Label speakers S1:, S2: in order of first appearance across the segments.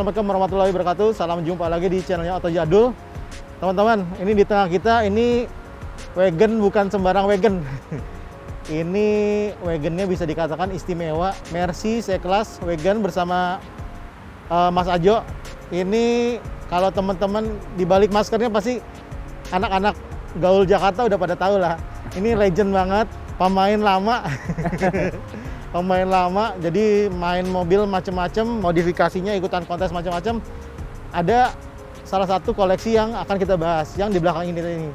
S1: Assalamualaikum warahmatullahi wabarakatuh. Salam jumpa lagi di channelnya Oto Jadul. Teman-teman, ini di tengah kita, ini wagon bukan sembarang wagon. Ini wagonnya bisa dikatakan istimewa. Mercy C-Class wagon bersama Mas Ajo. Ini kalau teman-teman dibalik maskernya pasti anak-anak gaul Jakarta udah pada tahu lah. Ini legend banget, pemain lama. Pemain lama, jadi main mobil macam-macam, modifikasinya ikutan kontes macam-macam. Ada salah satu koleksi yang akan kita bahas, yang di belakang ini.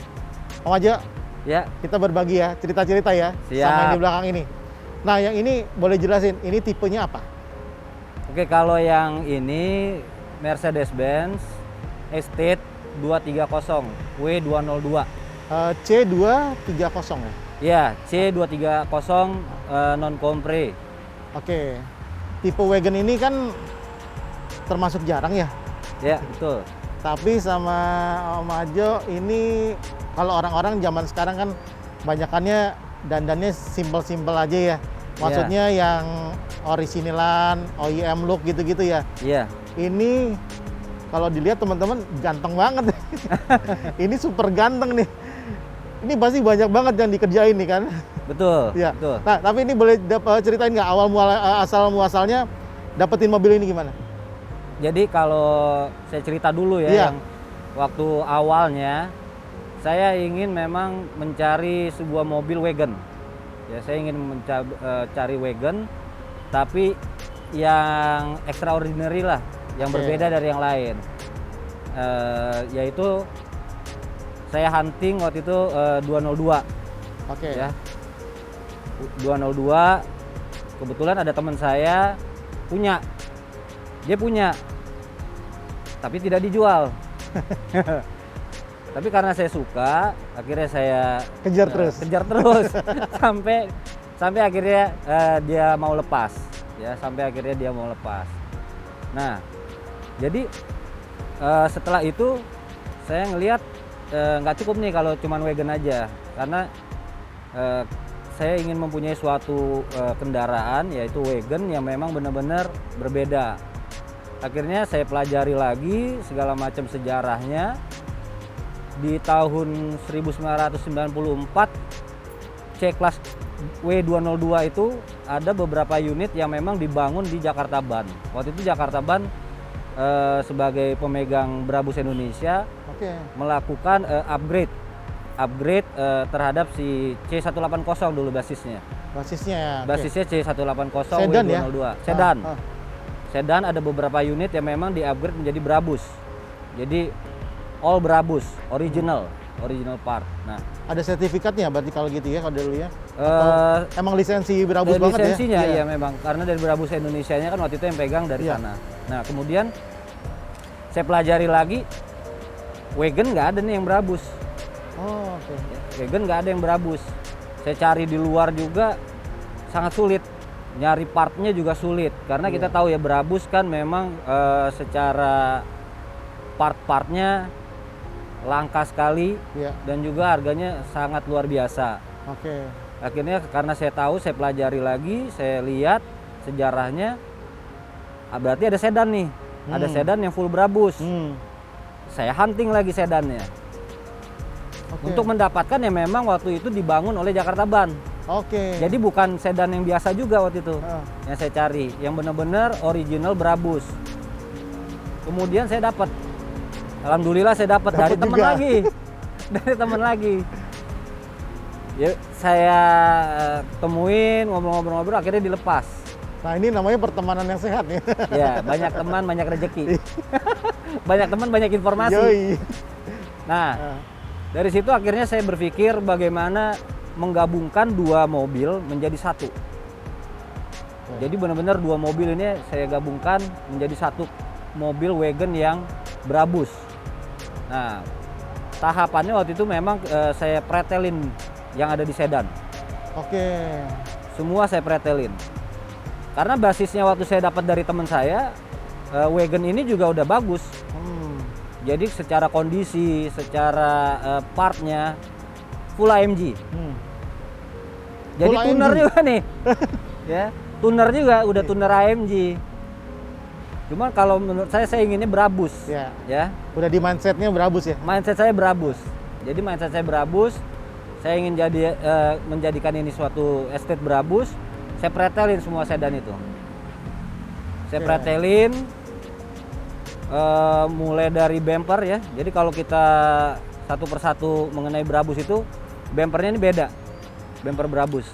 S1: Om Ajo,
S2: Ya,
S1: kita berbagi ya, cerita-cerita ya.
S2: Siap.
S1: Sama yang di belakang ini. Nah, yang ini boleh jelasin, ini tipenya apa?
S2: oke, kalau yang ini Mercedes-Benz Estate 230 W202.
S1: C230 ya?
S2: Ya, C230 non compre.
S1: Oke. Tipe wagon ini kan termasuk jarang ya.
S2: Ya, betul.
S1: Tapi sama Om Ajo ini kalau orang-orang zaman sekarang kan banyakannya dandannya simpel-simpel aja ya. Maksudnya yang originalan, OEM look gitu-gitu ya.
S2: Iya.
S1: Ini kalau dilihat teman-teman ganteng banget. Ini super ganteng nih. Ini pasti banyak banget yang dikerjain nih kan.
S2: Betul.
S1: Ya.
S2: Betul.
S1: Nah, tapi ini boleh ceritain nggak asal muasalnya dapetin mobil ini gimana?
S2: Jadi kalau saya cerita dulu ya,
S1: Iya.
S2: yang waktu awalnya saya ingin memang mencari sebuah mobil wagon. Ya, saya ingin mencari wagon, tapi yang extraordinary lah, yang
S1: Oke.
S2: berbeda dari yang lain. Yaitu saya hunting waktu itu 202.
S1: Oke.
S2: Ya, 202. Kebetulan ada teman saya punya. Dia punya, tapi tidak dijual. Tapi karena saya suka, akhirnya saya
S1: Kejar terus.
S2: kejar terus sampai akhirnya dia mau lepas. Ya, sampai akhirnya dia mau lepas. Nah, jadi setelah itu saya ngelihat nggak cukup nih kalau cuman wagon aja, karena saya ingin mempunyai suatu kendaraan, yaitu wagon yang memang benar-benar berbeda. Akhirnya saya pelajari lagi segala macam sejarahnya. Di tahun 1994 C-Class W202 itu ada beberapa unit yang memang dibangun di Jakarta Ban. Waktu itu Jakarta Ban sebagai pemegang Brabus Indonesia
S1: Oke.
S2: melakukan upgrade terhadap si C180 dulu basisnya.
S1: Basisnya ya. Oke.
S2: Basisnya C180
S1: Sedan ya?
S2: W202. Sedan.
S1: Ah, ah.
S2: Sedan ada beberapa unit yang memang di-upgrade menjadi Brabus. Jadi all Brabus, original part. Nah,
S1: Ada sertifikatnya berarti kalau gitu ya, kalau dulu ya? Emang lisensi Brabus
S2: dari
S1: banget ya?
S2: lisensinya
S1: Iya.
S2: ya memang, karena dari Brabus Indonesianya kan waktu itu yang pegang dari
S1: Iya.
S2: sana. Nah, kemudian saya pelajari lagi, wagon nggak ada nih yang Brabus.
S1: Oh, oke.
S2: Wagon nggak ada yang Brabus. Saya cari di luar juga sangat sulit. Nyari partnya juga sulit, karena kita tahu ya Brabus kan memang secara part-partnya langka sekali
S1: Iya.
S2: dan juga harganya sangat luar biasa.
S1: Oke.
S2: Akhirnya karena saya tahu, saya pelajari lagi, saya lihat sejarahnya, berarti ada sedan nih, ada sedan yang full Brabus. Saya hunting lagi sedannya.
S1: Oke.
S2: Untuk mendapatkan yang memang waktu itu dibangun oleh Jakarta Ban.
S1: Oke.
S2: Jadi bukan sedan yang biasa juga waktu itu
S1: Ah.
S2: yang saya cari, yang benar-benar original Brabus. Kemudian saya dapat, alhamdulillah saya dapat dari teman
S1: juga.
S2: lagi, dari teman lagi. Ya, saya temuin, ngobrol-ngobrol, akhirnya dilepas.
S1: Nah, ini namanya pertemanan yang sehat ya.
S2: Ya, banyak teman, banyak rezeki. Banyak teman, banyak informasi.
S1: Yoi.
S2: Nah,
S1: Ah.
S2: dari situ akhirnya saya berpikir bagaimana menggabungkan dua mobil menjadi satu. Jadi benar-benar dua mobil ini saya gabungkan menjadi satu mobil wagon yang Brabus. Nah, tahapannya waktu itu memang saya pretelin yang ada di sedan.
S1: Oke.
S2: Semua saya pretelin. Karena basisnya waktu saya dapat dari teman saya, wagon ini juga udah bagus. Jadi secara kondisi, secara partnya full AMG. Jadi
S1: Full
S2: tuner
S1: AMG.
S2: juga nih. Ya, tuner juga, udah tuner AMG. Cuman kalau menurut saya inginnya Brabus.
S1: Ya.
S2: Ya.
S1: Udah di mindsetnya Brabus ya.
S2: Mindset saya Brabus. Jadi mindset saya Brabus. Saya ingin menjadikan ini suatu estate Brabus. Saya pretelin semua sedan itu. Saya
S1: Oke.
S2: pretelin mulai dari bumper ya. Jadi kalau kita satu persatu mengenai Brabus itu, bumpernya ini beda. Bumper Brabus.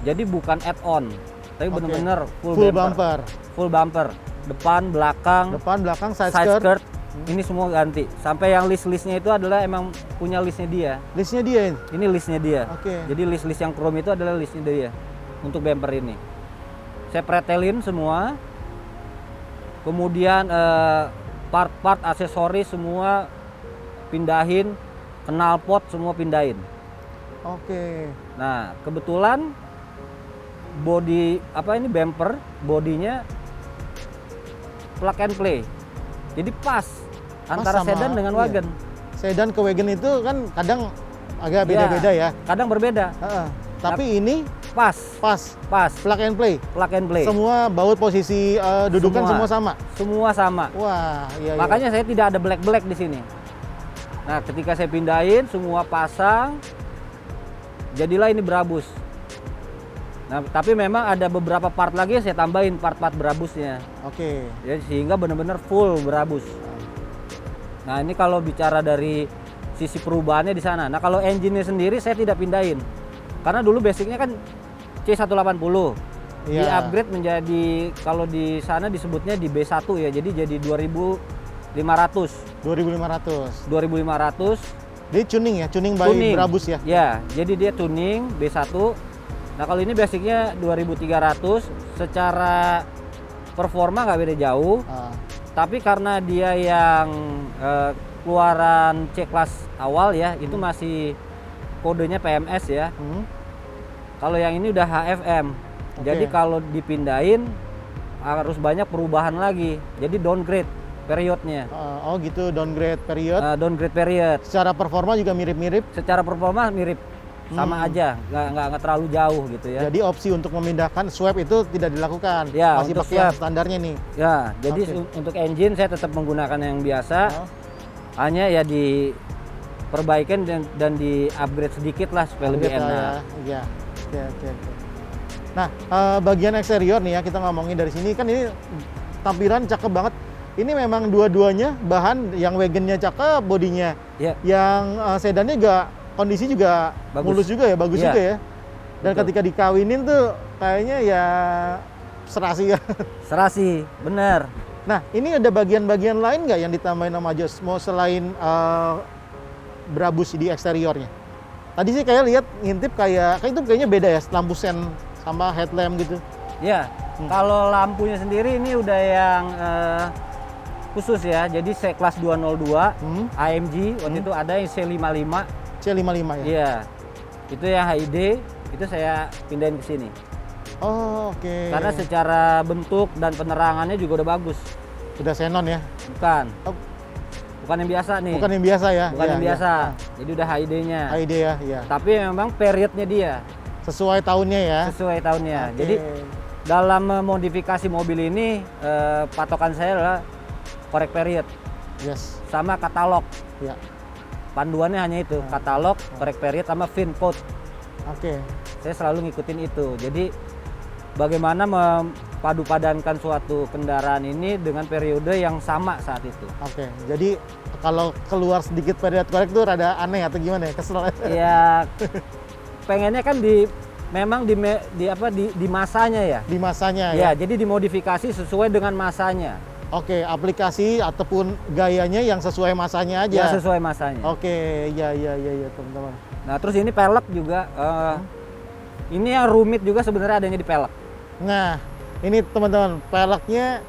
S2: Jadi bukan add-on, tapi
S1: Oke.
S2: benar-benar
S1: Full bumper.
S2: Full bumper. Depan, belakang,
S1: Depan, belakang, side
S2: side
S1: skirt.
S2: skirt. Ini semua ganti. Sampai yang list-listnya itu adalah emang punya listnya dia.
S1: Listnya dia ini.
S2: Ini listnya dia.
S1: Oke.
S2: Jadi list-list yang chrome itu adalah listnya dia untuk bumper ini. Saya pretelin semua. Kemudian part-part aksesoris semua pindahin, knalpot semua pindahin.
S1: Oke.
S2: Nah, kebetulan body bumper bodinya plug and play. Jadi pas antara
S1: sama,
S2: sedan dengan
S1: iya.
S2: wagon.
S1: Sedan ke wagon itu kan kadang agak beda-beda ya.
S2: Kadang berbeda.
S1: Heeh. Tapi ini
S2: Pas
S1: pas plug and play.
S2: plug and play.
S1: Semua baut posisi dudukan semua sama.
S2: Semua sama.
S1: Wah, iya.
S2: Makanya saya tidak ada black di sini. Nah, ketika saya pindahin semua pasang, jadilah ini Brabus. Nah, tapi memang ada beberapa part lagi yang saya tambahin part-part Brabusnya.
S1: Oke.
S2: Ya, sehingga benar-benar full Brabus. Nah, ini kalau bicara dari sisi perubahannya di sana. Nah, kalau engine-nya sendiri saya tidak pindahin. Karena dulu basicnya kan C180.
S1: Iya.
S2: Di-upgrade menjadi, kalau di sana disebutnya di B1 ya. Jadi 2500.
S1: 2500.
S2: 2500
S1: Dia tuning ya, tuning by Brabus ya.
S2: Ya, jadi dia tuning B1. Nah, kalau ini basicnya 2300, secara performa nggak beda jauh.
S1: Ah,
S2: Tapi karena dia yang keluaran C-Class awal ya, itu masih kodenya PMS ya. Kalau yang ini udah HFM.
S1: Oke.
S2: Jadi kalau dipindahin harus banyak perubahan lagi. Jadi downgrade periodnya.
S1: oh gitu, downgrade period.
S2: Downgrade period.
S1: Secara performa juga mirip-mirip.
S2: Secara performa mirip, sama aja, nggak terlalu jauh gitu ya.
S1: Jadi opsi untuk memindahkan swap itu tidak dilakukan.
S2: Ya,
S1: Masih
S2: untuk
S1: pakai yang
S2: swap.
S1: standarnya nih.
S2: Ya, jadi
S1: Oke.
S2: untuk engine saya tetap menggunakan yang biasa.
S1: Oh,
S2: Hanya ya diperbaikan dan di-upgrade sedikit lah supaya lebih
S1: upgrade lah
S2: enak.
S1: ya. Iya. Oke. Nah, bagian eksterior nih ya, kita ngomongin dari sini kan ini tampilan cakep banget. Ini memang dua-duanya bahan, yang wagonnya cakep, bodinya.
S2: Ya,
S1: Yang sedannya juga kondisi juga
S2: Bagus.
S1: mulus juga ya, bagus
S2: Iya.
S1: juga ya. Dan
S2: Betul.
S1: ketika dikawinin tuh kayaknya ya serasi ya.
S2: serasi, bener.
S1: Nah, ini ada bagian-bagian lain nggak yang ditambahin sama Josmo selain Brabus di eksteriornya? Tadi sih kayak lihat ngintip kayak itu kayaknya beda ya, lampu sen sama headlamp gitu.
S2: Ya, kalau lampunya sendiri ini udah yang khusus ya. Jadi C-Class 202 AMG waktu itu ada yang C55.
S1: C55 ya.
S2: Iya. Itu yang HID, itu saya pindahin ke sini.
S1: Oh, oke.
S2: Karena secara bentuk dan penerangannya juga udah bagus.
S1: Udah xenon ya.
S2: Bukan.
S1: Oh.
S2: Bukan yang biasa nih.
S1: Bukan yang biasa ya.
S2: Bukan
S1: Iya,
S2: yang
S1: iya.
S2: biasa. Jadi udah HID-nya.
S1: HID ya, iya.
S2: Tapi memang periodnya dia
S1: Sesuai tahunnya ya.
S2: sesuai tahunnya.
S1: Oke.
S2: Jadi dalam memodifikasi mobil ini patokan saya adalah korek period
S1: Yes.
S2: sama katalog.
S1: Ya.
S2: Panduannya hanya itu, katalog, korek period sama VIN code.
S1: Oke.
S2: Saya selalu ngikutin itu. Jadi bagaimana mempadu-padankan suatu kendaraan ini dengan periode yang sama saat itu.
S1: Oke. Jadi kalau keluar sedikit period korek tuh rada aneh atau gimana ya? Kesel.
S2: Ya pengennya kan memang di masanya ya.
S1: Di masanya
S2: Ya,
S1: ya.
S2: jadi dimodifikasi sesuai dengan masanya.
S1: Oke, aplikasi ataupun gayanya yang sesuai masanya aja.
S2: Ya sesuai masanya.
S1: Oke, ya teman-teman.
S2: Nah, terus ini pelek juga ini yang rumit juga sebenarnya adanya di pelek.
S1: Nah, ini teman-teman, peleknya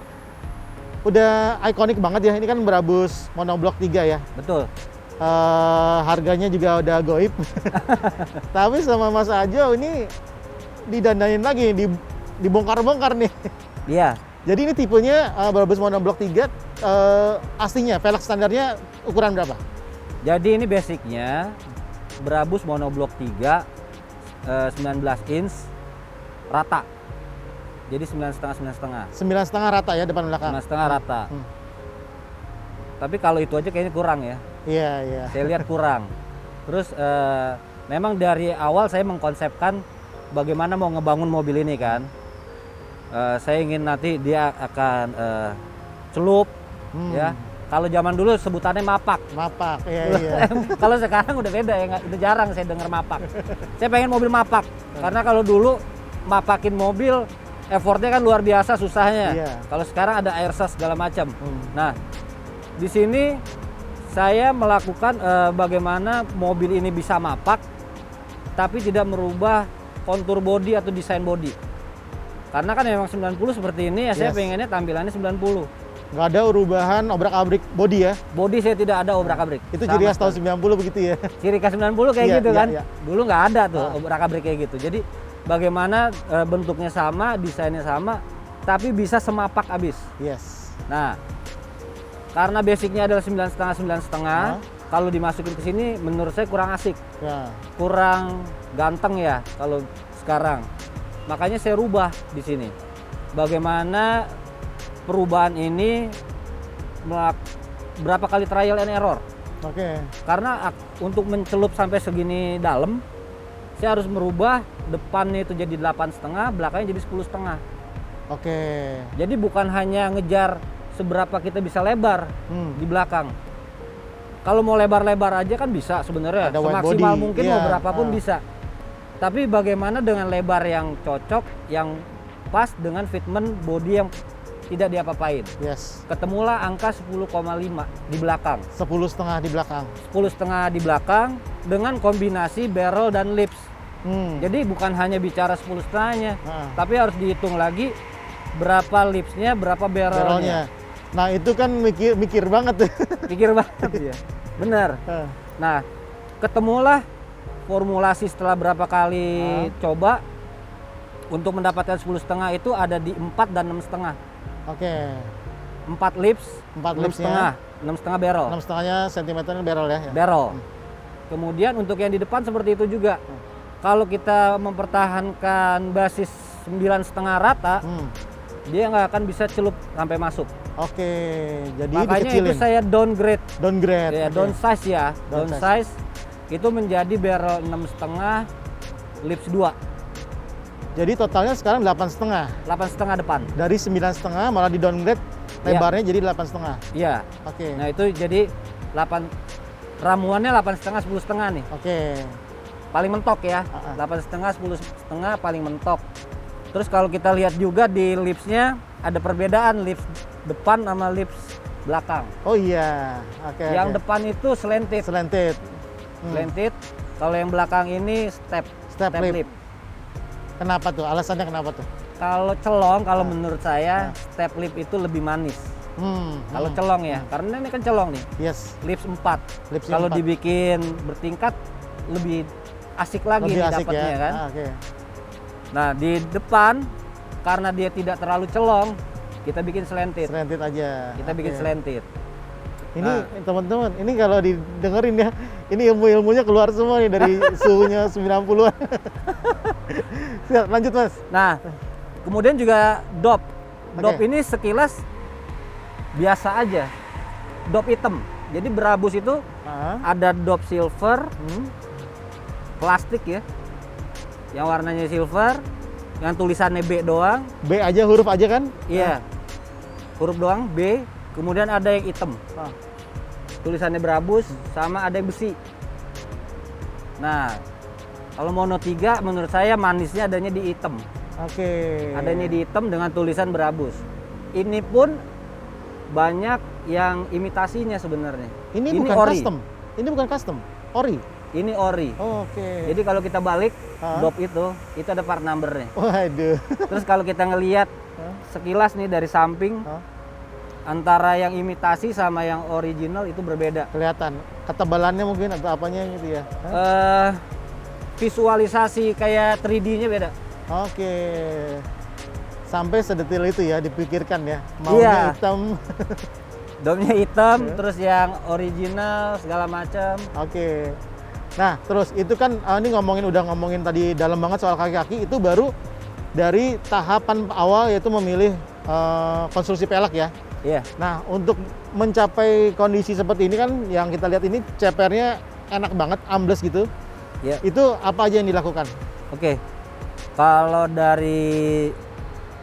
S1: udah ikonik banget ya. Ini kan Brabus monoblok 3 ya.
S2: Betul.
S1: Harganya juga udah goib. Tapi sama Mas Ajo ini didandanin lagi, dibongkar-bongkar nih.
S2: Iya.
S1: Jadi ini tipenya Brabus monoblok 3 aslinya velg standarnya ukuran berapa?
S2: Jadi ini basicnya Brabus monoblok 3 19 inch rata. Jadi 9,5
S1: 9,5 rata ya depan belakang.
S2: 9,5 rata.
S1: Hmm.
S2: Tapi kalau itu aja kayaknya kurang ya.
S1: Iya, iya.
S2: Saya lihat kurang. Terus memang dari awal saya mengkonsepkan bagaimana mau ngebangun mobil ini kan. Saya ingin nanti dia akan celup, ya. Kalau zaman dulu sebutannya mapak.
S1: Mapak, iya, iya.
S2: Kalau sekarang udah beda ya, udah jarang saya dengar mapak. Saya pengen mobil mapak, karena kalau dulu mapakin mobil effortnya kan luar biasa susahnya.
S1: Iya.
S2: Kalau sekarang ada air sus segala macam. Nah, di sini saya melakukan bagaimana mobil ini bisa mapak, tapi tidak merubah kontur bodi atau desain bodi. Karena kan memang 90 seperti ini ya, saya pengennya tampilannya 90.
S1: Nggak ada perubahan obrak-abrik body ya?
S2: Bodi saya tidak ada obrak-abrik.
S1: Itu ciri khas tahun 90 begitu ya?
S2: Ciri khas 90 kayak
S1: Iya,
S2: gitu
S1: iya,
S2: kan.
S1: iya.
S2: Dulu nggak ada tuh obrak-abrik kayak gitu. Jadi bagaimana bentuknya sama, desainnya sama, tapi bisa semapak abis.
S1: Yes.
S2: Nah, karena basicnya adalah 9,5 kalau dimasukin ke sini menurut saya kurang asik.
S1: Ya.
S2: Kurang ganteng ya kalau sekarang. Makanya saya rubah di sini. Bagaimana perubahan ini berapa kali trial and error.
S1: Oke.
S2: Karena untuk mencelup sampai segini dalam, saya harus merubah depannya itu jadi 8,5, belakangnya jadi 10,5.
S1: Oke.
S2: Jadi bukan hanya ngejar seberapa kita bisa lebar di belakang. Kalau mau lebar-lebar aja kan bisa sebenarnya,
S1: Ada wide
S2: semaksimal
S1: body.
S2: mungkin
S1: Iya,
S2: mau berapapun bisa. Tapi bagaimana dengan lebar yang cocok, yang pas dengan fitment body yang tidak diapa-apain.
S1: Yes.
S2: Ketemulah angka 10,5 di belakang.
S1: 10,5 di belakang.
S2: 10,5 di belakang dengan kombinasi barrel dan lips. Jadi bukan hanya bicara 10,5-nya, tapi harus dihitung lagi berapa lipsnya, berapa barrelnya.
S1: Nah itu kan mikir banget tuh.
S2: Pikir banget ya. Bener. Nah, ketemulah formulasi setelah berapa kali coba untuk mendapatkan 10,5 itu ada di 4 dan 6,5.
S1: Oke.
S2: 4 lips,
S1: 4 lipsnya.
S2: 6,5 barrel.
S1: 6,5 cm barrel ya.
S2: Barrel. Kemudian untuk yang di depan seperti itu juga. Kalau kita mempertahankan basis 9,5 rata, dia nggak akan bisa celup sampai masuk.
S1: Oke, jadi
S2: Makanya
S1: dikecilin.
S2: itu saya downgrade.
S1: Downgrade.
S2: Ya,
S1: Oke.
S2: downsize ya.
S1: Downsize.
S2: Downsize itu menjadi barrel 6,5, lips 2.
S1: Jadi totalnya sekarang 8,5.
S2: 8,5 depan.
S1: Dari 9,5 malah di downgrade lebarnya jadi 8,5.
S2: Iya.
S1: Oke.
S2: Nah, itu jadi 8 ramuannya 8,5 10,5 nih.
S1: Oke.
S2: Paling mentok ya. 8,5 10,5 paling mentok. Terus kalau kita lihat juga di lipsnya ada perbedaan lips depan sama lips belakang.
S1: Oh iya. Oke.
S2: Yang
S1: oke.
S2: depan itu slanted.
S1: Slanted.
S2: Slanted. Kalau yang belakang ini step lip.
S1: Kenapa tuh? Alasannya kenapa tuh?
S2: Kalau celong, kalau menurut saya step lip itu lebih manis. Kalau celong ya, karena ini kan celong nih.
S1: Yes.
S2: Lips 4.
S1: Lips
S2: Kalau
S1: 4.
S2: dibikin bertingkat lebih asik lagi
S1: Lebih
S2: nih
S1: asik
S2: dapatnya
S1: ya.
S2: kan.
S1: Oke.
S2: Nah, di depan karena dia tidak terlalu celong, kita bikin slanted.
S1: Slanted aja.
S2: Kita bikin
S1: Oke.
S2: slanted.
S1: Ini teman-teman, ini kalau didengerin ya, ini ilmu-ilmunya keluar semua nih dari suhunya 90-an. Siap, lanjut Mas.
S2: Nah, kemudian juga dop. Dop
S1: Oke.
S2: ini sekilas biasa aja. Dop hitam. Jadi Brabus itu ada dop silver, plastik ya. Yang warnanya silver, yang tulisannya B doang.
S1: B aja, huruf aja kan?
S2: Iya. Huruf doang B, kemudian ada yang hitam. Tulisannya Brabus sama ada yang besi. Nah, kalau Mono 3 menurut saya manisnya adanya di hitam.
S1: Oke.
S2: Adanya di hitam dengan tulisan Brabus. Ini pun banyak yang imitasinya sebenarnya.
S1: Ini bukan
S2: ori.
S1: custom. Ini bukan custom. Ori.
S2: Ini ori.
S1: Oke.
S2: Jadi kalau kita balik dop itu ada part numbernya.
S1: Waduh.
S2: Terus kalau kita ngelihat sekilas nih dari samping, antara yang imitasi sama yang original itu berbeda.
S1: Kelihatan ketebalannya mungkin atau apanya gitu ya.
S2: Visualisasi kayak 3D-nya beda.
S1: Oke. Sampai sedetil itu ya dipikirkan ya. Maunya
S2: Iya.
S1: hitam.
S2: Domnya hitam, terus yang original segala macam.
S1: Oke. Nah, terus itu kan ini udah ngomongin tadi dalam banget soal kaki-kaki, itu baru dari tahapan awal yaitu memilih konstruksi pelek ya.
S2: Iya.
S1: Nah, untuk mencapai kondisi seperti ini kan yang kita lihat ini cepernya enak banget, ambles gitu.
S2: Iya.
S1: Itu apa aja yang dilakukan?
S2: Oke. Kalau dari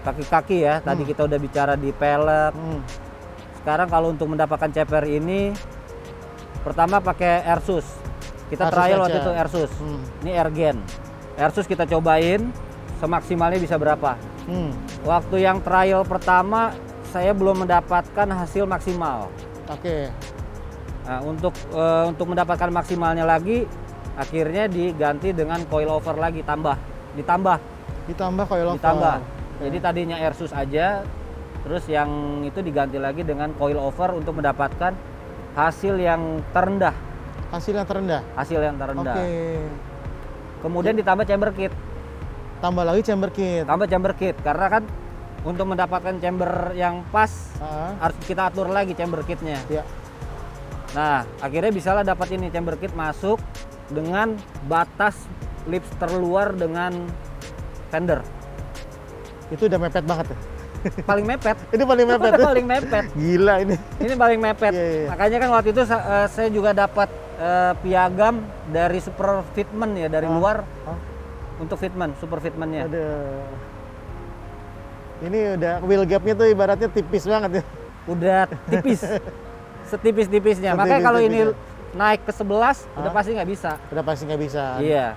S2: kaki-kaki ya, tadi kita udah bicara di pelek. Sekarang kalau untuk mendapatkan ceper ini pertama pakai Airsus. Kita
S1: Airsus
S2: trial
S1: aja.
S2: waktu itu Airsus. Ini Airgen. Airsus kita cobain semaksimalnya bisa berapa. Waktu yang trial pertama saya belum mendapatkan hasil maksimal.
S1: Oke.
S2: Nah, untuk mendapatkan maksimalnya lagi, akhirnya diganti dengan coilover lagi, ditambah
S1: Coilover.
S2: ditambah. Jadi tadinya Airsus aja, terus yang itu diganti lagi dengan coilover untuk mendapatkan hasil yang terendah.
S1: Hasil yang terendah.
S2: Hasil yang terendah.
S1: Oke.
S2: Kemudian ditambah chamber kit.
S1: Tambah lagi chamber kit.
S2: Tambah chamber kit karena kan untuk mendapatkan chamber yang pas harus kita atur lagi chamber kitnya.
S1: Ya.
S2: Nah, akhirnya bisalah dapat ini chamber kit masuk dengan batas lips terluar dengan fender.
S1: Itu udah mepet banget ya.
S2: Paling mepet.
S1: Ini paling mepet.
S2: Paling mepet.
S1: Gila ini.
S2: Ini paling mepet.
S1: Iya.
S2: Makanya kan waktu itu saya juga dapat piagam dari Super Fitment ya dari luar untuk fitment, super fitmentnya.
S1: Aduh. Ini udah wheel gapnya tuh ibaratnya tipis banget ya.
S2: Udah tipis, setipis-tipisnya. Makanya kalau ini naik ke 11 udah pasti nggak bisa.
S1: Udah pasti nggak bisa.
S2: Iya,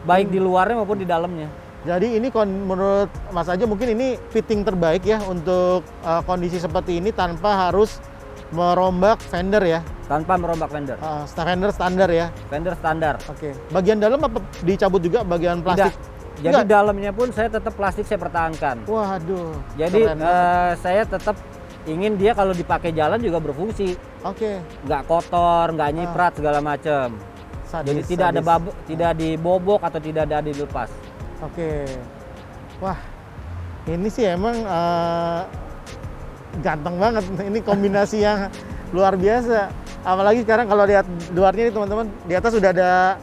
S2: baik di luarnya maupun di dalamnya.
S1: Jadi ini menurut Mas Ajo mungkin ini fitting terbaik ya untuk kondisi seperti ini tanpa harus merombak fender ya.
S2: Tanpa merombak fender.
S1: Fender standar ya.
S2: Fender standar.
S1: Oke. Bagian dalam apa dicabut juga bagian plastik?
S2: Tidak. Jadi dalamnya pun saya tetap plastik saya pertahankan.
S1: Waduh.
S2: Jadi saya tetap ingin dia kalau dipakai jalan juga berfungsi.
S1: Oke.
S2: Nggak kotor, nggak nyiprat segala macam. Jadi tidak ada tidak dibobok atau tidak ada dilepas.
S1: Oke. Wah, ini sih emang ganteng banget. Ini kombinasi yang luar biasa. Apalagi sekarang kalau lihat luarnya nih teman-teman, di atas sudah ada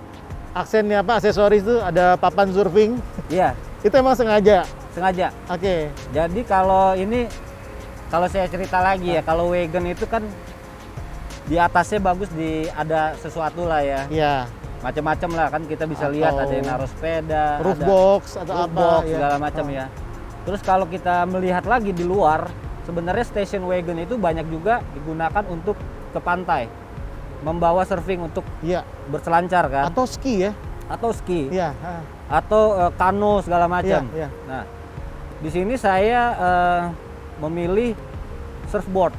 S1: aksennya apa, aksesoris itu ada papan surfing.
S2: Iya.
S1: Itu emang sengaja?
S2: Sengaja.
S1: Oke.
S2: Jadi kalau ini, kalau saya cerita lagi ya, kalau wagon itu kan di atasnya bagus ada sesuatu lah ya.
S1: Iya.
S2: Macam-macam lah kan kita bisa lihat ada yang naruh sepeda,
S1: roof
S2: ada
S1: box atau
S2: roof
S1: apa
S2: box,
S1: ya.
S2: segala macam ya. Terus kalau kita melihat lagi di luar, sebenarnya station wagon itu banyak juga digunakan untuk ke pantai. Membawa surfing untuk berselancar kan?
S1: Atau ski ya?
S2: Atau ski?
S1: Iya.
S2: Atau kano segala macam.
S1: Iya.
S2: Nah, di sini saya memilih surfboard.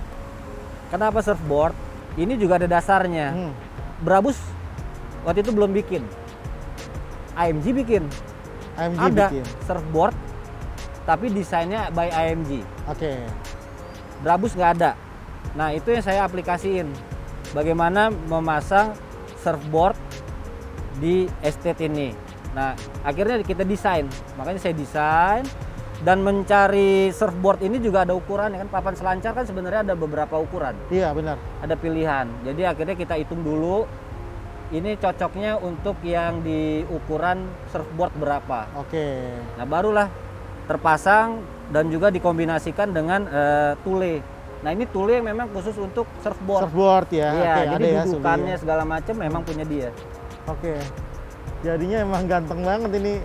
S2: Kenapa surfboard? Ini juga ada dasarnya. Brabus waktu itu belum bikin. AMG bikin. Ada surfboard, tapi desainnya by AMG.
S1: Oke.
S2: Brabus nggak ada. Nah, itu yang saya aplikasiin. Bagaimana memasang surfboard di estate ini. Nah, akhirnya kita desain. Makanya saya desain dan mencari surfboard ini juga ada ukuran kan. Papan selancar kan sebenarnya ada beberapa ukuran.
S1: Iya, benar.
S2: Ada pilihan. Jadi akhirnya kita hitung dulu ini cocoknya untuk yang di ukuran surfboard berapa.
S1: Oke.
S2: Nah, barulah terpasang dan juga dikombinasikan dengan tule. Nah, ini tule yang memang khusus untuk surfboard.
S1: Surfboard ya.
S2: Iya,
S1: Oke,
S2: jadi
S1: ada
S2: dudukannya
S1: ya,
S2: segala macam memang punya dia.
S1: Oke. Jadinya emang ganteng banget ini.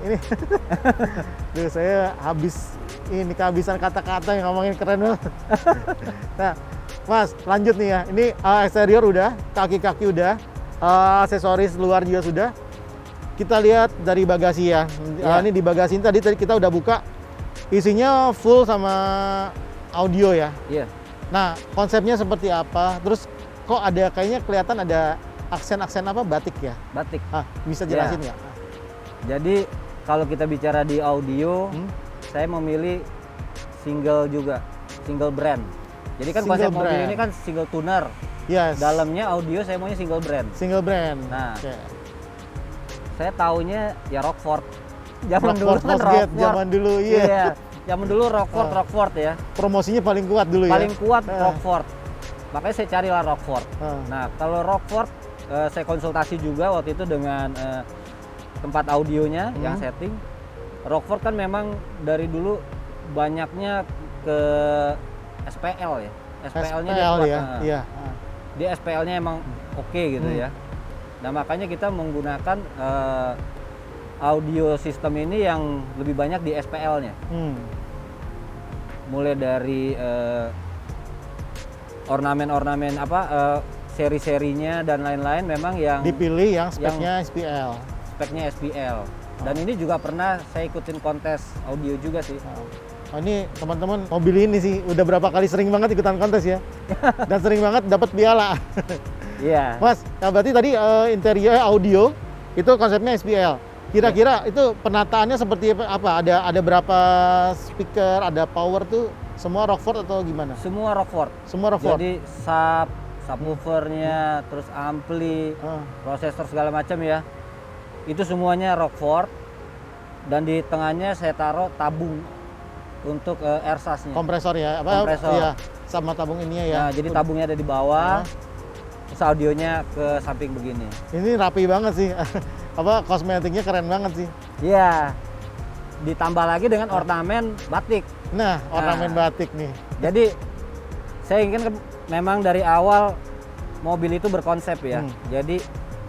S1: Duh, saya kehabisan kata-kata yang ngomongin keren banget. Nah, Mas, lanjut nih ya. Ini eksterior udah, kaki-kaki udah, aksesoris luar juga sudah. Kita lihat dari bagasi ya. Ini di bagasi ini tadi kita udah buka. Isinya full sama audio ya.
S2: Iya.
S1: Nah, konsepnya seperti apa? Terus kok ada kayaknya kelihatan ada aksen-aksen apa batik ya?
S2: Batik.
S1: Bisa jelasin nggak?
S2: Jadi kalau kita bicara di audio, saya memilih single juga, single brand. Jadi kan konsep mobil ini kan single tuner.
S1: Yes.
S2: Dalamnya audio saya maunya single brand.
S1: Single brand.
S2: Nah, saya taunya ya Rockford. Zaman dulu kan
S1: Rockford.
S2: Rockford.
S1: Zaman dulu iya.
S2: Zaman dulu Rockford ya.
S1: Promosinya paling kuat dulu
S2: paling kuat Rockford. Makanya saya carilah Rockford. Nah, kalau Rockford saya konsultasi juga waktu itu dengan tempat audionya yang setting. Rockford kan memang dari dulu banyaknya ke SPL ya. SPL-nya dia
S1: SPL
S2: kuat.
S1: ya,
S2: Nah,
S1: iya.
S2: dia SPL-nya emang oke gitu ya. Nah makanya kita menggunakan audio sistem ini yang lebih banyak di SPL-nya. Mulai dari ornamen-ornamen seri-serinya dan lain-lain memang yang
S1: Dipilih yang speknya SPL.
S2: speknya SPL. Dan ini juga pernah saya ikutin kontes audio juga sih.
S1: Oh, ini teman-teman mobil ini sih udah berapa kali sering banget ikutan kontes ya. Dan sering banget dapat piala.
S2: Iya.
S1: Mas, nah berarti tadi interior audio itu konsepnya SPL. Kira-kira itu penataannya seperti apa? Ada berapa speaker, ada power tuh semua Rockford atau gimana?
S2: Semua Rockford.
S1: Semua Rockford.
S2: Jadi subwoofernya, terus ampli, prosesor segala macam ya. Itu semuanya Rockford. Dan di tengahnya saya taruh tabung untuk ersasnya.
S1: Kompresor ya,
S2: Kompresor.
S1: Iya, sama tabung ininya ya.
S2: Nah, jadi tabungnya ada di bawah. Terus audionya ke samping begini.
S1: Ini rapi banget sih. Kosmetiknya keren banget sih.
S2: Iya. Ditambah lagi dengan ornamen batik.
S1: Nah, ornamen batik nih.
S2: Jadi saya ingin memang dari awal mobil itu berkonsep ya. Jadi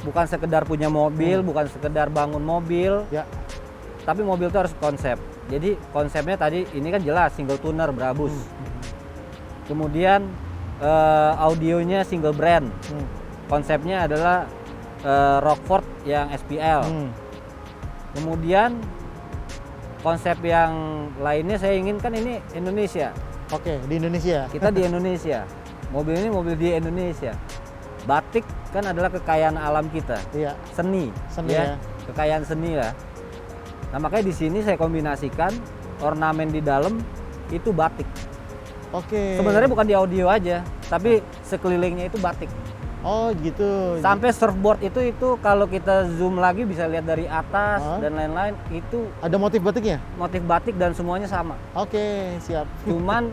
S2: bukan sekedar punya mobil, bukan sekedar bangun mobil.
S1: Ya.
S2: Tapi mobil itu harus konsep. Jadi konsepnya tadi ini kan jelas single tuner Brabus. Kemudian audionya single brand. Konsepnya adalah Rockford yang SPL. Kemudian konsep yang lainnya saya inginkan ini Indonesia.
S1: Oke, di Indonesia.
S2: Kita di Indonesia. Mobil ini mobil di Indonesia. Batik kan adalah kekayaan alam kita.
S1: Iya.
S2: Seni
S1: ya.
S2: Kekayaan seni lah. Nah makanya di sini saya kombinasikan ornamen di dalam itu batik.
S1: Oke.
S2: Sebenarnya bukan di audio aja, tapi sekelilingnya itu batik.
S1: Oh gitu.
S2: Sampai surfboard itu kalau kita zoom lagi bisa lihat dari atas dan lain-lain itu
S1: ada motif batiknya?
S2: motif batik dan semuanya sama.
S1: Oke, siap.
S2: Cuman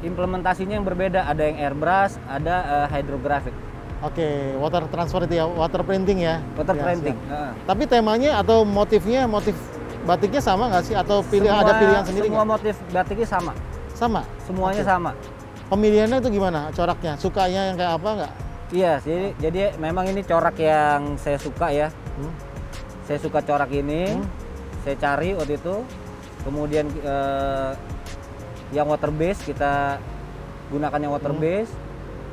S2: implementasinya yang berbeda, ada yang airbrush, ada hydrographic.
S1: Oke, water transfer itu ya, water printing ya.
S2: Water
S1: Ya,
S2: printing.
S1: Tapi temanya atau motifnya, motif batiknya sama nggak sih? Atau ada pilihan sendiri
S2: Semua
S1: nggak?
S2: motif batiknya sama.
S1: Sama?
S2: Semuanya
S1: Oke.
S2: sama.
S1: Pemilihannya itu gimana? Coraknya? Sukanya yang kayak apa nggak?
S2: Iya, jadi memang ini corak yang saya suka ya. Saya suka corak ini. Saya cari waktu itu. Kemudian yang water base kita gunakan yang water base.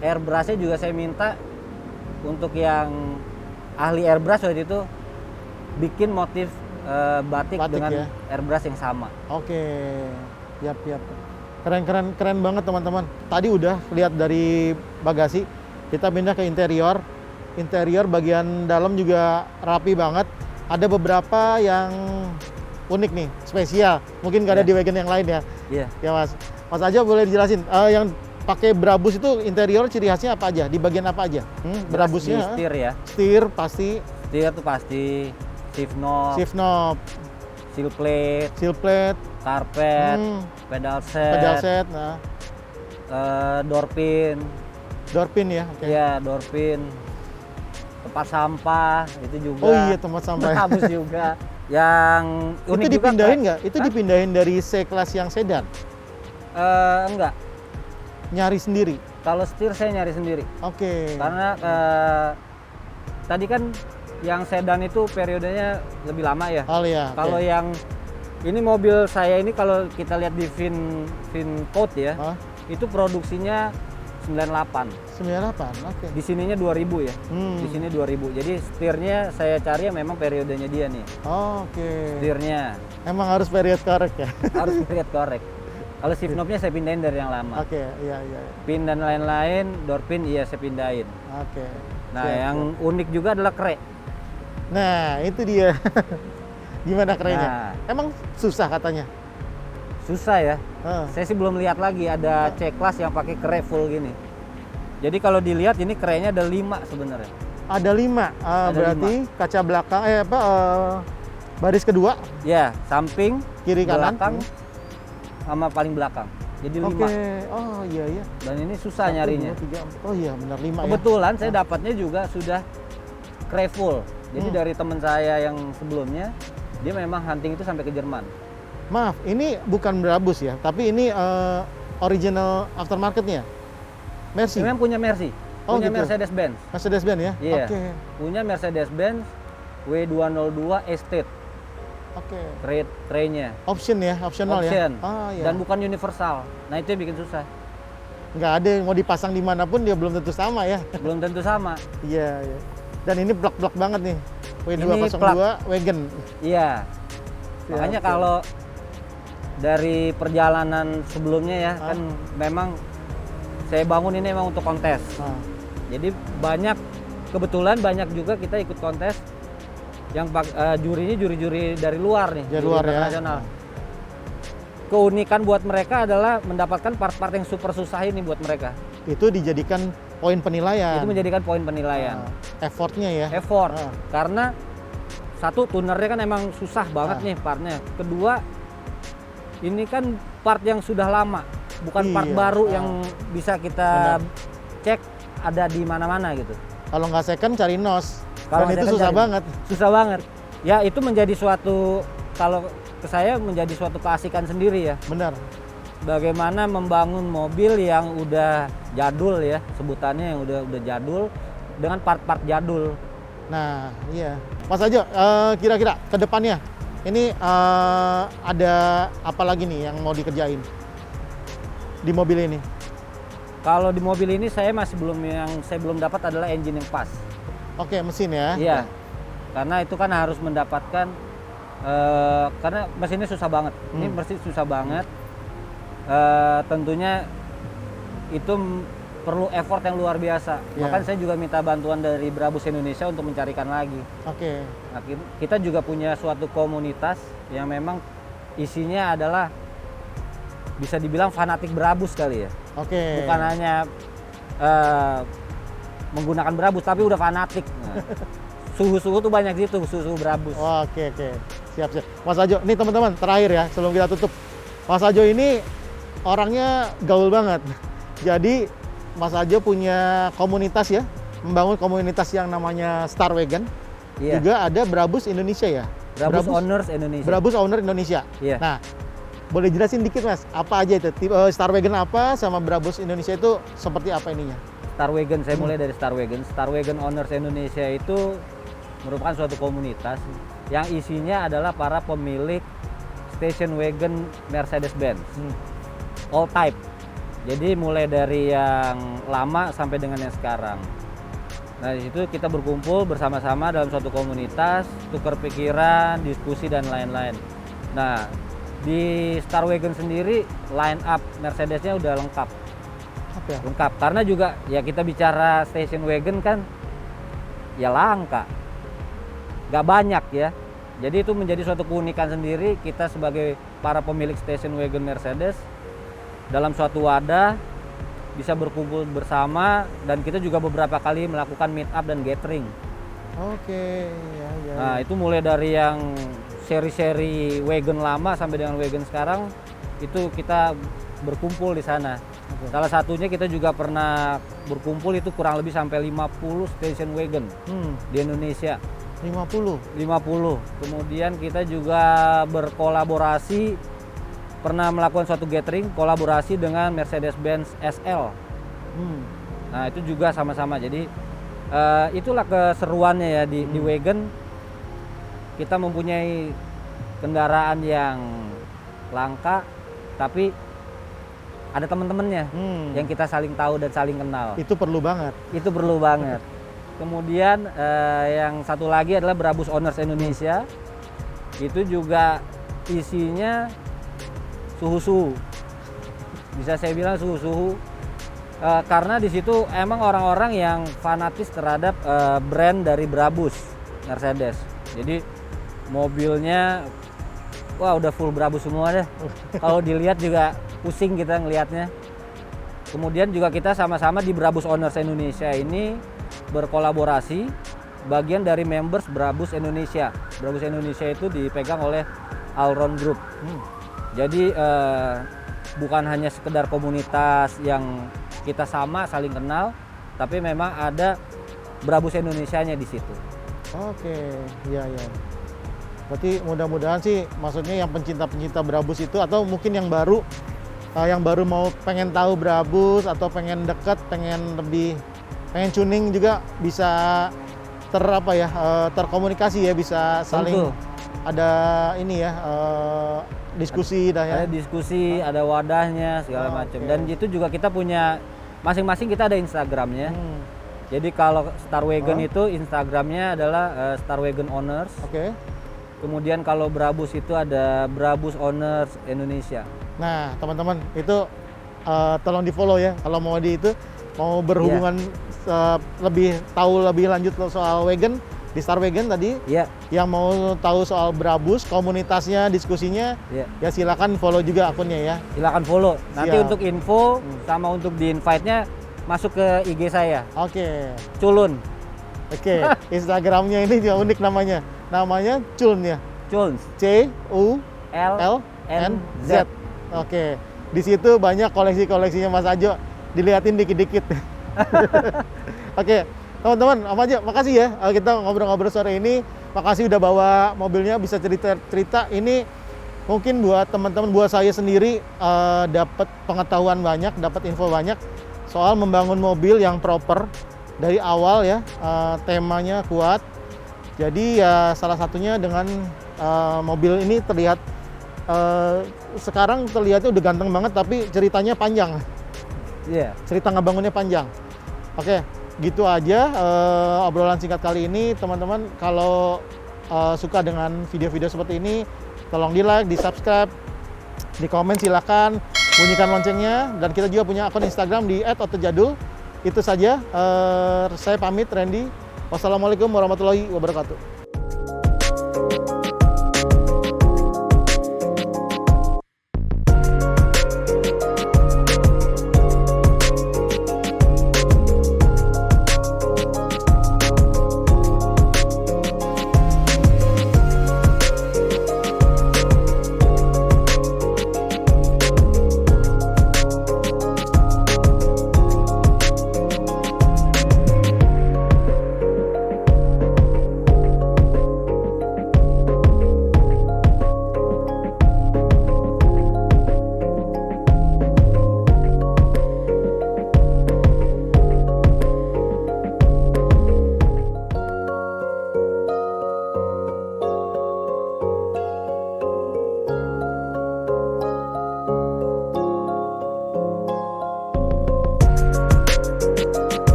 S2: Airbrushnya juga saya minta untuk yang ahli airbrush waktu itu bikin motif batik dengan
S1: ya?
S2: airbrush yang sama.
S1: Oke, yap. Keren banget teman-teman. Tadi udah lihat dari bagasi, kita pindah ke interior. Interior bagian dalam juga rapi banget. Ada beberapa yang unik nih, spesial. Mungkin nggak ada di wagon yang lain ya.
S2: Iya.
S1: Ya Mas. Mas aja boleh dijelasin. Yang pakai Brabus itu interior ciri khasnya apa aja? Di bagian apa aja? Brabusnya?
S2: Di setir ya.
S1: Setir pasti.
S2: Setir tuh pasti. Shift knob.
S1: Shift knob.
S2: Seal plate.
S1: Seal plate.
S2: Karpet. Pedal set.
S1: Pedal set. Nah.
S2: Door pin.
S1: Door pin ya. Okay.
S2: Iya, door pin. Tempat sampah itu juga.
S1: Oh iya, tempat sampah.
S2: Bagus juga. Yang unik
S1: itu
S2: juga
S1: dipindahin nggak? Itu dipindahin dari C-Class yang sedan?
S2: Enggak.
S1: Nyari sendiri?
S2: Kalau setir saya nyari sendiri.
S1: Oke.
S2: Karena tadi kan yang sedan itu periodenya lebih lama ya.
S1: Oh iya.
S2: Kalau yang ini mobil saya ini kalau kita lihat di VinCode ya, itu produksinya 98.
S1: 98, oke.
S2: Di sininya 2000 ya. Di sini 2000. Jadi setirnya saya cari yang memang periodenya dia nih.
S1: Oke.
S2: Setirnya.
S1: Emang harus period correct ya?
S2: Harus period correct. Kalau shift knobnya saya pindahin dari yang lama.
S1: Oke, iya.
S2: Pin dan lain-lain, door pin iya saya pindahin.
S1: Oke.
S2: Nah, yang unik juga adalah krek.
S1: Nah, itu dia. Gimana kerennya?
S2: Nah.
S1: Emang susah katanya?
S2: Susah ya. Saya sih belum lihat lagi ada C-Class yang pakai krek full gini. Jadi kalau dilihat ini kreknya ada 5 sebenarnya.
S1: Ada 5. Berarti 5. Kaca belakang baris kedua.
S2: Ya, samping,
S1: kiri kanan,
S2: belakang, sama paling belakang. Jadi 5.
S1: Oke. Oh iya.
S2: Dan ini susah
S1: 1,
S2: nyarinya.
S1: 2, 3, 4. Oh iya, benar 5 ya.
S2: Kebetulan saya dapatnya juga sudah krek full. Jadi dari teman saya yang sebelumnya Dia memang hunting itu sampai ke Jerman.
S1: Maaf, ini bukan Brabus ya, tapi ini original aftermarketnya. Mercy.
S2: Memang punya Mercy,
S1: Oh,
S2: punya
S1: gitu.
S2: Mercedes-Benz.
S1: Mercedes-Benz ya?
S2: Iya.
S1: Oke.
S2: Punya Mercedes-Benz W202 Estate
S1: Oke.
S2: traynya.
S1: Option ya, optional
S2: Option.
S1: ya? Ah, ya.
S2: Dan bukan universal. Nah itu yang bikin susah.
S1: Nggak ada yang mau dipasang dimanapun dia belum tentu sama ya.
S2: Belum tentu sama.
S1: Iya, iya. Dan ini blok-blok banget nih.
S2: Ini
S1: W202 Wagon.
S2: Iya.
S1: Siap,
S2: Makanya
S1: siap.
S2: kalau dari perjalanan sebelumnya ya kan memang saya bangun ini memang untuk kontes.
S1: Ah,
S2: Jadi kebetulan banyak juga kita ikut kontes yang jurinya juri-juri dari luar nih,
S1: Dari
S2: juri
S1: luar ya.
S2: internasional. Keunikan buat mereka adalah mendapatkan part-part yang super susah ini buat mereka.
S1: itu dijadikan poin penilaian.
S2: Itu menjadikan poin penilaian.
S1: Effortnya ya.
S2: Effort.
S1: Ah.
S2: Karena satu tunernya kan emang susah banget nih partnya. Kedua ini kan part yang sudah lama, bukan part
S1: Iya.
S2: baru yang bisa kita cek ada di mana-mana gitu.
S1: Kalau nggak second cari nos.
S2: Kalau
S1: Dan itu
S2: nggak
S1: susah
S2: cari-
S1: banget.
S2: Susah banget. Ya itu menjadi suatu, kalau ke saya menjadi suatu keasikan sendiri ya.
S1: Benar.
S2: Bagaimana membangun mobil yang udah jadul ya, sebutannya yang udah jadul dengan part-part jadul.
S1: Nah, iya. Mas Ajo, kira-kira ke depannya ini ada apa lagi nih yang mau dikerjain di mobil ini?
S2: Kalau di mobil ini saya belum dapat adalah engine yang pas.
S1: Oke, mesin ya.
S2: Iya. Karena itu kan harus mendapatkan karena mesinnya susah banget. Ini mesin susah banget. Tentunya itu perlu effort yang luar biasa.
S1: Iya.
S2: Bahkan saya juga minta bantuan dari Brabus Indonesia untuk mencarikan lagi.
S1: Oke.
S2: Nah, kita juga punya suatu komunitas yang memang isinya adalah bisa dibilang fanatik Brabus kali ya.
S1: Oke.
S2: Bukan hanya menggunakan Brabus, tapi udah fanatik. Nah, suhu-suhu tuh banyak gitu, suhu Brabus.
S1: Oke, oke. Siap, siap. Mas Ajo, ini teman-teman terakhir ya sebelum kita tutup. Mas Ajo ini orangnya gaul banget. Jadi Mas Ajo punya komunitas ya, membangun komunitas yang namanya Star Wagon.
S2: Iya.
S1: Juga ada Brabus Indonesia ya.
S2: Brabus Owners Indonesia.
S1: Brabus Owner Indonesia.
S2: Iya.
S1: Nah, boleh jelasin dikit Mas, apa aja itu? Star Wagon apa sama Brabus Indonesia itu seperti apa ininya?
S2: Star Wagon, saya mulai dari Star Wagon. Star Wagon Owners Indonesia itu merupakan suatu komunitas yang isinya adalah para pemilik station wagon Mercedes-Benz. All type. Jadi mulai dari yang lama sampai dengan yang sekarang. Nah, di situ kita berkumpul bersama-sama dalam suatu komunitas, tukar pikiran, diskusi dan lain-lain. Nah, di Star Wagon sendiri line up Mercedesnya udah lengkap.
S1: Apa ya?
S2: Lengkap karena juga ya kita bicara station wagon kan ya langka. Gak banyak ya. Jadi itu menjadi suatu keunikan sendiri kita sebagai para pemilik station wagon Mercedes dalam suatu wadah bisa berkumpul bersama dan kita juga beberapa kali melakukan meet up dan gathering.
S1: Oke, ya, ya.
S2: Nah, itu mulai dari yang seri-seri wagon lama sampai dengan wagon sekarang itu kita berkumpul di sana.
S1: Oke.
S2: Salah satunya kita juga pernah berkumpul itu kurang lebih sampai 50 station wagon di Indonesia.
S1: 50.
S2: 50. Kemudian kita juga berkolaborasi pernah melakukan suatu gathering kolaborasi dengan Mercedes-Benz SL. Nah, itu juga sama-sama. Jadi itulah keseruannya ya di wagon. Kita mempunyai kendaraan yang langka tapi ada teman-temannya yang kita saling tahu dan saling kenal.
S1: Itu perlu banget.
S2: Itu perlu banget. Kemudian yang satu lagi adalah Brabus Owners Indonesia. Itu juga isinya suhu-suhu. Bisa saya bilang suhu-suhu. Karena di situ emang orang-orang yang fanatis terhadap brand dari Brabus Mercedes. Jadi mobilnya wah udah full Brabus semua deh. Kalau dilihat juga pusing kita ngelihatnya. Kemudian juga kita sama-sama di Brabus Owners Indonesia ini berkolaborasi bagian dari members Brabus Indonesia. Brabus Indonesia itu dipegang oleh Alron Group. Jadi bukan hanya sekedar komunitas yang kita sama saling kenal, tapi memang ada Brabus Indonesianya di situ.
S1: Oke, iya, iya. Berarti mudah-mudahan sih, maksudnya yang pencinta-pencinta Brabus itu, atau mungkin yang baru mau pengen tahu Brabus atau pengen deket, pengen tuning juga bisa terkomunikasi ya, bisa saling
S2: Tentu.
S1: ada ini ya, diskusi dah ya.
S2: Ada diskusi, ada wadahnya segala macam.
S1: oke.
S2: Dan itu juga kita punya masing-masing, kita ada Instagramnya.
S1: Hmm,
S2: Jadi kalau Starwagon itu Instagramnya adalah Starwagon Owners.
S1: Oke.
S2: Kemudian kalau Brabus itu ada Brabus Owners Indonesia.
S1: Nah, teman-teman itu tolong di follow ya kalau mau mau berhubungan lebih tahu lebih lanjut soal wagon di Starwagon tadi.
S2: Iya,
S1: Yang mau tahu soal Brabus, komunitasnya, diskusinya,
S2: iya.
S1: ya silakan follow juga akunnya ya.
S2: Silakan follow. Nanti
S1: Siap.
S2: untuk info sama untuk di invite-nya masuk ke IG saya,
S1: Oke.
S2: Culun.
S1: Oke. Instagramnya ini juga unik namanya. Namanya Culun ya.
S2: Culns.
S1: CULNZ. Oke. Di situ banyak koleksi-koleksinya Mas Ajo. Dilihatin dikit-dikit. Oke. Teman-teman, apa aja? Makasih ya. Kita ngobrol-ngobrol sore ini. Makasih udah bawa mobilnya, bisa cerita-cerita. Ini mungkin buat teman-teman, buat saya sendiri dapat pengetahuan banyak, dapat info banyak soal membangun mobil yang proper dari awal ya. Temanya kuat. Jadi ya salah satunya dengan mobil ini terlihat sekarang terlihatnya udah ganteng banget, tapi ceritanya panjang.
S2: Iya.
S1: Cerita ngebangunnya panjang. Oke, gitu aja obrolan singkat kali ini, teman-teman. Kalau suka dengan video-video seperti ini, tolong di like, di subscribe, di komen silakan, bunyikan loncengnya. Dan kita juga punya akun Instagram di @otojadul. Itu saja. Saya pamit, Randy. Wassalamualaikum warahmatullahi wabarakatuh.